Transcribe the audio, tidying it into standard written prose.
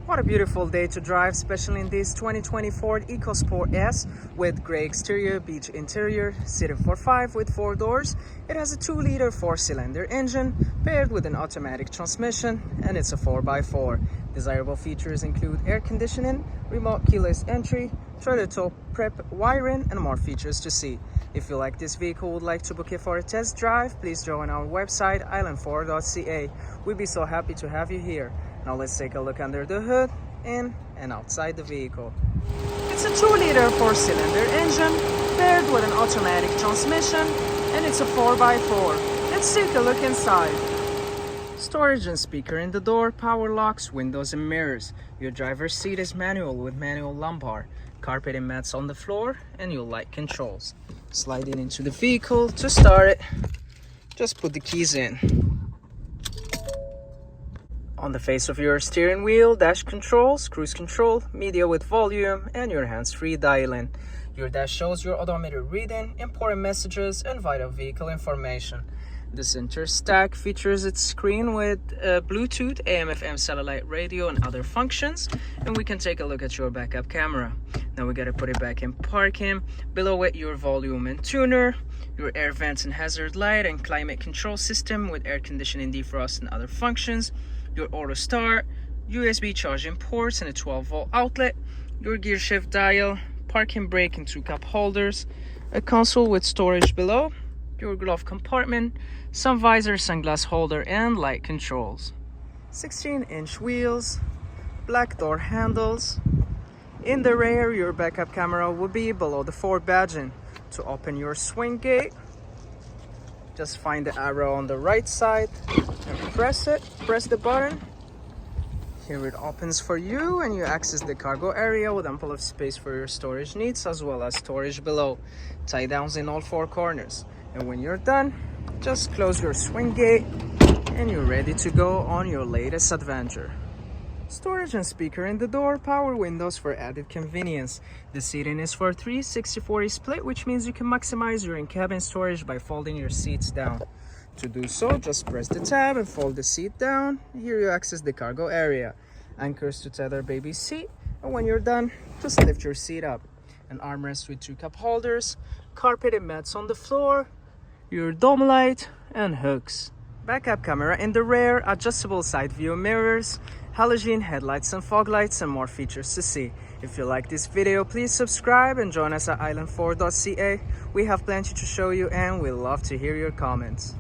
What a beautiful day to drive, especially in this 2020 Ford EcoSport S with gray exterior, beige interior, seated for 5 with 4 doors. It has a 2-liter 4-cylinder engine paired with an automatic transmission, and it's a 4x4. Desirable features include air conditioning, remote keyless entry, trailer tow prep wiring, and more features to see. If you like this vehicle and would like to book it for a test drive, please join our website island4.ca. We'd be so happy to have you here. Now let's take a look under the hood, in and outside the vehicle. It's a 2-liter 4-cylinder engine paired with an automatic transmission, and it's a 4x4. Let's take a look inside. Storage and speaker in the door, power locks, windows and mirrors. Your driver's seat is manual with manual lumbar. Carpet and mats on the floor, and you'll light controls. Sliding into the vehicle. To start it, just put the keys in. On the face of your steering wheel, dash controls, cruise control, media with volume, and your hands-free dialing. Your dash shows your odometer reading, important messages, and vital vehicle information. The center stack features its screen with Bluetooth, AM/FM satellite radio, and other functions. And we can take a look at your backup camera. Now we gotta put it back in parking. Below it, your volume and tuner, your air vents and hazard light and climate control system with air conditioning, defrost, and other functions. Your auto start, USB charging ports, and a 12-volt outlet. Your gear shift dial, parking brake and 2 cup holders, a console with storage below, your glove compartment, sun visor, sunglass holder, and light controls. 16-inch wheels, black door handles. In the rear, your backup camera will be below the Ford badging. To open your swing gate, just find the arrow on the right side and press the button. Here it opens for you, and you access the cargo area with ample of space for your storage needs, as well as storage below. Tie downs in all 4 corners. And when you're done, just close your swing gate and you're ready to go on your latest adventure. Storage and speaker in the door, power windows for added convenience. The seating is for 3 60/40 split, which means you can maximize your in-cabin storage by folding your seats down. To do so, just press the tab and fold the seat down. Here you access the cargo area. Anchors to tether baby seat, and when you're done, just lift your seat up. An armrest with 2 cup holders, carpet and mats on the floor, your dome light, and hooks. Backup camera in the rear, adjustable side view mirrors, halogen headlights and fog lights, and more features to see. If you like this video, please subscribe and join us at island4.ca. We have plenty to show you, and we love to hear your comments.